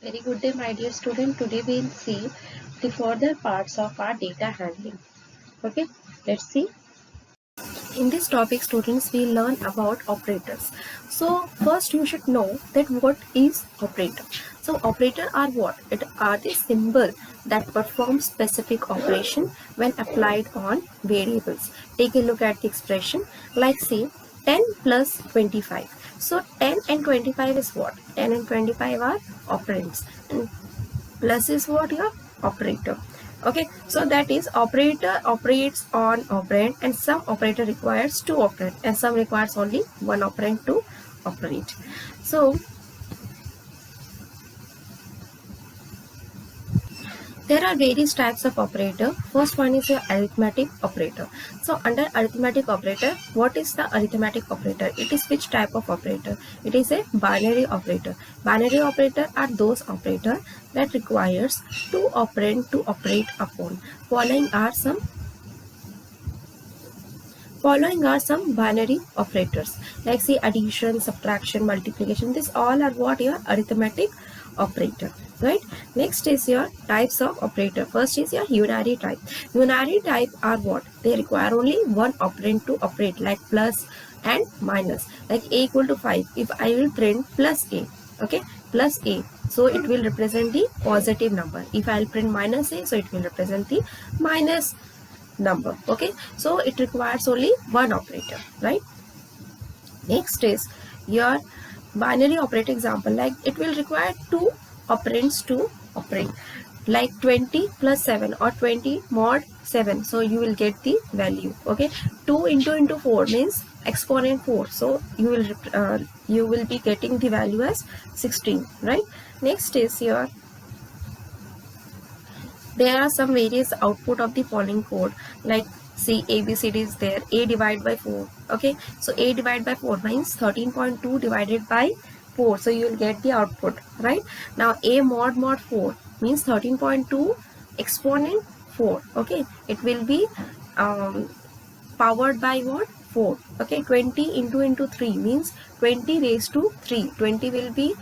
Very good day, my dear student. Today we will see the further parts of our data handling. Okay, let's see. In this topic, students, we learn about operators. So first you should know that what is operator. So operator are what? It are the symbol that perform specific operation when applied on variables. Take a look at the expression like say 10 plus 25. So 10 and 25 is what? 10 and 25 are operands. And plus is what? Your operator. Okay, so that is operator operates on operand, and some operator requires two operand and some requires only one operand to operate. So there are various types of operator. First one is your arithmetic operator. So under arithmetic operator, what is the arithmetic operator? It is which type of operator? It is a binary operator. Binary operator are those operator that requires two operand to operate upon. Following are some binary operators like say addition, subtraction, multiplication. This all are what your arithmetic operator, right? Next is your types of operator. First is your unary type. Unary type are what? They require only one operand to operate, like plus and minus. Like a equal to 5. If I will print plus a, okay, plus a, so it will represent the positive number. If I will print minus a, so it will represent the minus number. Okay, so it requires only one operator, right? Next is your binary operator example. Like it will require two operands to operate, like 20 plus 7 or 20 mod 7. So you will get the value. Okay, 2 into 4 means exponent 4, so you will be getting the value as 16, right? Next is your there are some various output of the following code, like see ABCD is there. A divided by 4. Okay, so A divided by 4 means 13.2 divided by 4, so you will get the output, right? Now A mod 4 means 13.2 exponent 4. Okay, it will be powered by what? 4. Okay, 20 into 3 means 20 raised to 3. 20 will be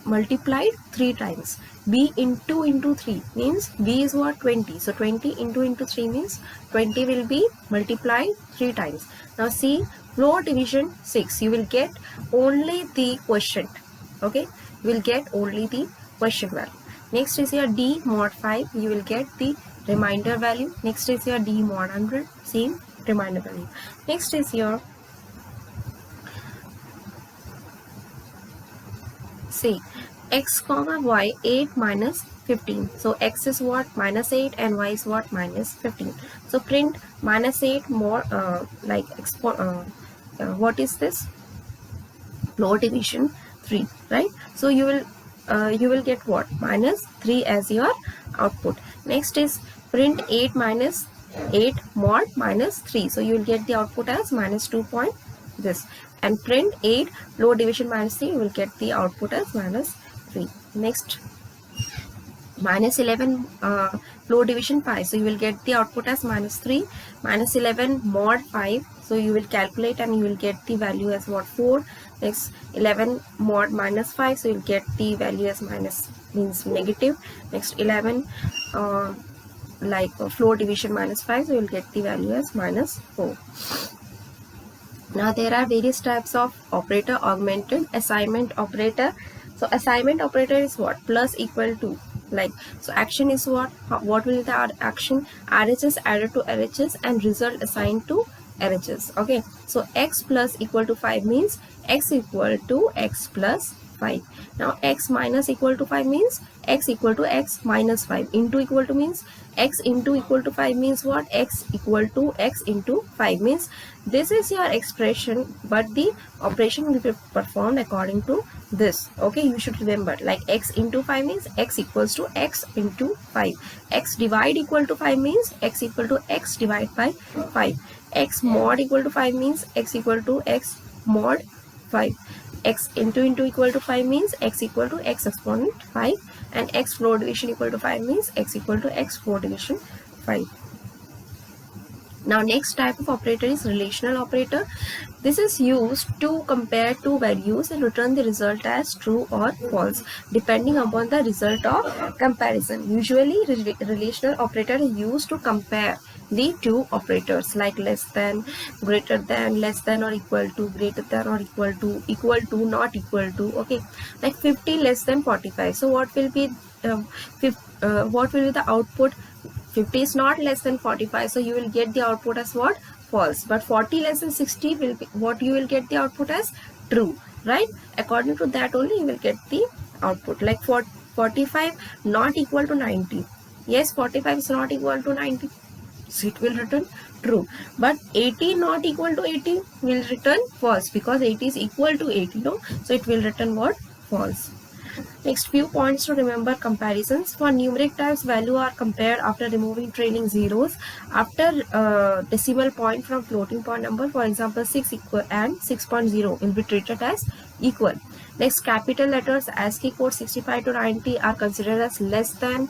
multiplied 3 times. B into 3 means B is what? 20. So 20 into 3 means 20 will be multiplied 3 times. Now see, floor division 6, you will get only the quotient. Okay, you will get only the quotient value. Next is your D mod 5, you will get the remainder value. Next is your D mod 100, same remainder value. Next is your say x comma y 8 minus 15. So x is what? Minus 8, and y is what? Minus 15. So print minus 8 more what is this? Floor division 3, right? So you will get what? Minus 3 as your output. Next is print 8 minus 8 mod minus 3. So you will get the output as minus 2 point this, and print 8 floor division minus 3, you will get the output as minus 3. Next, minus 11 floor division 5, so you will get the output as minus 3. Minus 11 mod 5, so you will calculate and you will get the value as what? 4. Next, 11 mod minus 5, so you will get the value as minus, means negative. Next, 11 floor division minus 5, so you will get the value as minus 4. Now there are various types of operator. Augmented assignment operator. So assignment operator is what? Plus equal to, like, so action is what? What will the action? RHS added to RHS and result assigned to RHS. Okay, so x plus equal to 5 means x equal to x plus 5. Now x minus equal to 5 means x equal to x minus 5. Into equal to means x into equal to 5 means what? X equal to x into 5 means this is your expression, but the operation will be performed according to this. Okay, you should remember, like x into 5 means x equals to x into 5. X divide equal to 5 means x equal to x divided by 5. X mod equal to 5 means x equal to x mod 5. X into equal to 5 means x equal to x exponent 5, and x floor division equal to 5 means x equal to x floor division 5. Now next type of operator is relational operator. This is used to compare two values and return the result as true or false depending upon the result of comparison. Usually relational operator is used to compare the two operators like less than, greater than, less than or equal to, greater than or equal to, not equal to. Okay, like 50 less than 45. So what will be the output? 50 is not less than 45, so you will get the output as what? False. But 40 less than 60 will be what you will get the output as true, right? According to that only you will get the output. Like 45 not equal to 90. Yes, 45 is not equal to 90, so it will return true. But 80 not equal to 80 will return false, because 80 is equal to 80, no? So it will return what? False. Next, few points to remember: comparisons. For numeric types, value are compared after removing trailing zeros after decimal point from floating point number. For example, 6 equal and 6.0 will be treated as equal. Next, capital letters ASCII code 65 to 90 are considered as less than.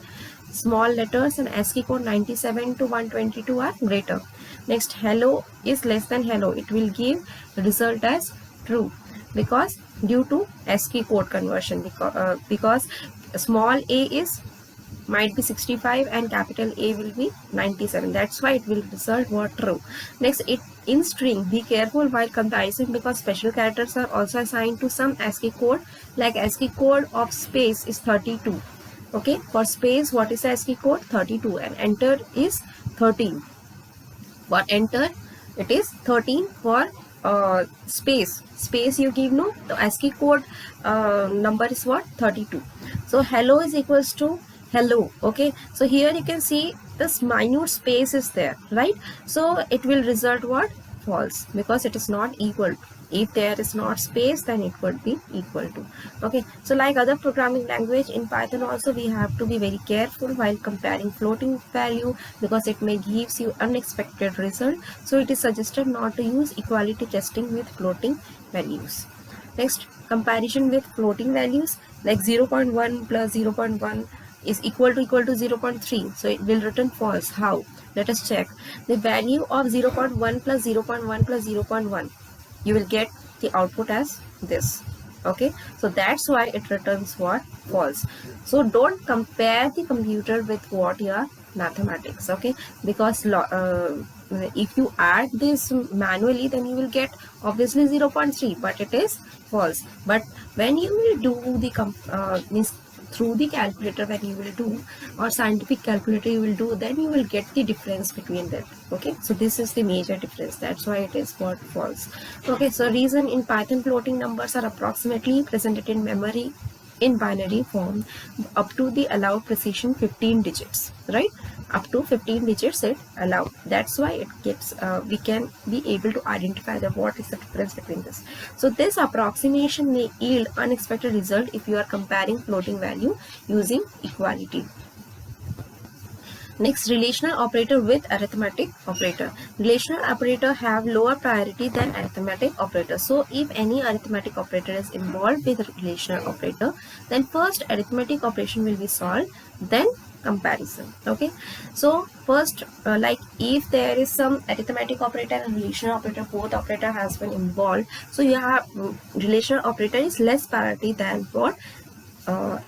Small letters and ASCII code 97 to 122 are greater. Next, hello is less than hello. It will give the result as true, because due to ASCII code conversion, because small a is might be 65 and capital A will be 97. That's why it will result what? True. Next, in string, be careful while comparison, because special characters are also assigned to some ASCII code. Like ASCII code of space is 32. Okay, for space, what is the ASCII code? 32, and enter is 13. For enter, it is 13. For space you give, no, the ASCII code number is what? 32. So hello is equals to hello. Okay, so here you can see this minute space is there, right? So it will result what? False, because it is not equal. If there is not space, then it would be equal to. Okay, so like other programming language, in Python also we have to be very careful while comparing floating value, because it may gives you unexpected result. So it is suggested not to use equality testing with floating values. Next, comparison with floating values, like 0.1 plus 0.1 is equal to 0.3. So it will return false. How? Let us check. The value of 0.1 plus 0.1 plus 0.1, you will get the output as this. Okay, so that's why it returns what? False. So don't compare the computer with what? Your mathematics. Okay, because if you add this manually, then you will get obviously 0.3, but it is false. But when you will do the means through the calculator, when you will do, or scientific calculator you will do, then you will get the difference between them. Okay, so this is the major difference. That's why it is what? False. Okay, so reason: in Python, floating numbers are approximately presented in memory in binary form up to the allowed precision 15 digits, right? Up to 15 digits it allowed. That's why it gets we can be able to identify that what is the difference between this. So this approximation may yield unexpected result if you are comparing floating value using equality. Next, relational operator with arithmetic operator. Relational operator have lower priority than arithmetic operator. So if any arithmetic operator is involved with relational operator, then first arithmetic operation will be solved, then comparison. Okay, so first like if there is some arithmetic operator and relational operator, both operator has been involved, so you have relational operator is less priority than what?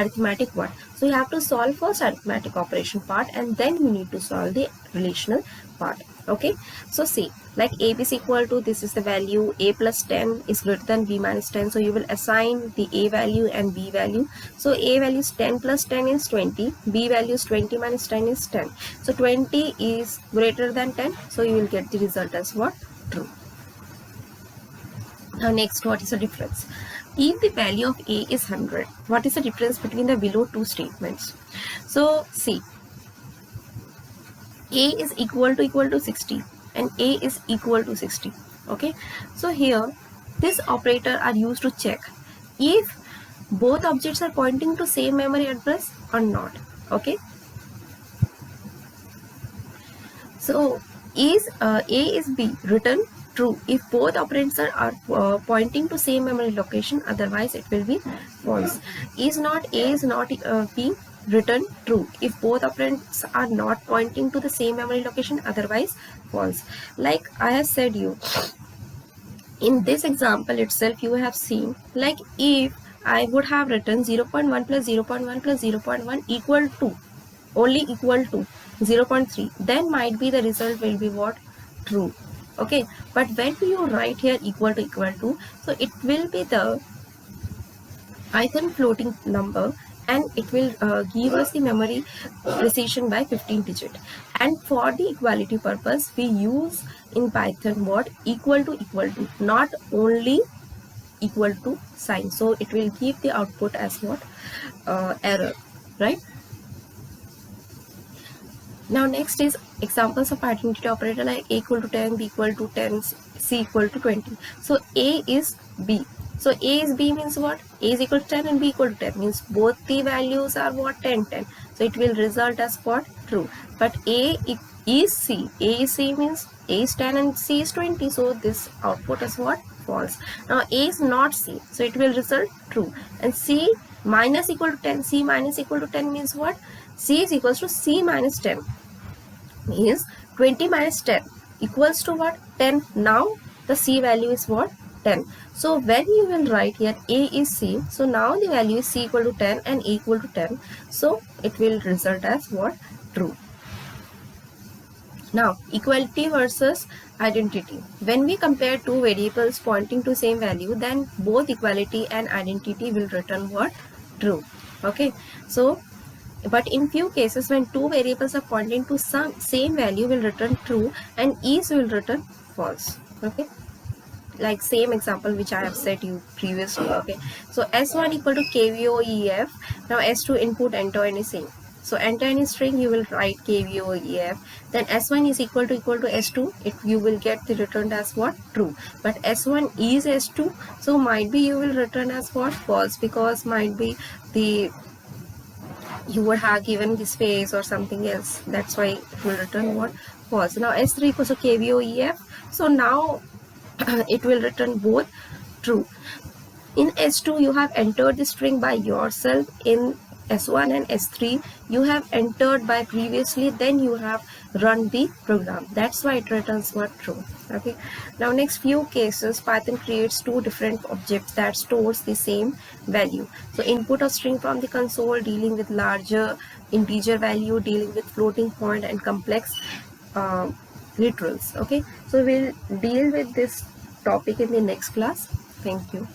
Arithmetic one. So you have to solve first arithmetic operation part, and then you need to solve the relational part. Okay, so see, like a is equal to, this is the value, a plus 10 is greater than b minus 10. So you will assign the a value and b value. So a value is 10 plus 10 is 20, b value is 20 minus 10 is 10. So 20 is greater than 10, so you will get the result as what? True. Now next, what is the difference? If the value of a is 100, what is the difference between the below two statements? So see, a is equal to 60 and a is equal to 60. Okay, so here this operator are used to check if both objects are pointing to same memory address or not. Okay, so is a is b written true if both operands are pointing to same memory location, otherwise it will be false. Is not A is not B, return true if both operands are not pointing to the same memory location, otherwise false. Like I have said you, in this example itself you have seen, like if I would have written 0.1 plus 0.1 plus 0.1 equal to, only equal to 0.3, then might be the result will be what? True. Okay, but when you write here equal to, so it will be the Python floating number, and it will give us the memory precision by 15 digit. And for the equality purpose, we use in Python what? Equal to, not only equal to sign. So it will give the output as what? Error, right? Now next is examples of identity operator, like A equal to 10, B equal to 10, C equal to 20. So A is B. So A is B means what? A is equal to 10 and B equal to 10 means both the values are what? 10, 10. So it will result as what? True. But A is C. A is C means A is 10 and C is 20. So this output is what? False. Now A is not C. So it will result true. And C minus equal to 10. C minus equal to 10 means what? C is equals to C minus 10 means 20 minus 10 equals to what? 10. Now the C value is what? 10. So when you will write here A is C, so now the value is C equal to 10 and A equal to 10. So it will result as what? True. Now equality versus identity. When we compare two variables pointing to same value, then both equality and identity will return what? True. Okay. So but in few cases, when two variables are pointing to some same value, will return true and each will return false. Okay, like same example which I have said you previously. Okay, so S1 equal to KVOEF. Now S2 input enter any string. So enter any string, you will write KVOEF. Then S1 is equal to S2. You will get the returned as what? True. But S1 is S2, so might be you will return as what? False, because might be you would have given the space or something else. That's why it will return what? False. Now S3 equals to KVOEF. So now it will return both true. In S2 you have entered the string by yourself. In S1 and S3 you have entered by previously, then you have run the program. That's why it returns what? True. Okay, now next few cases, Python creates two different objects that stores the same value. So input of string from the console, dealing with larger integer value, dealing with floating point and complex literals. Okay, so we'll deal with this topic in the next class. Thank you.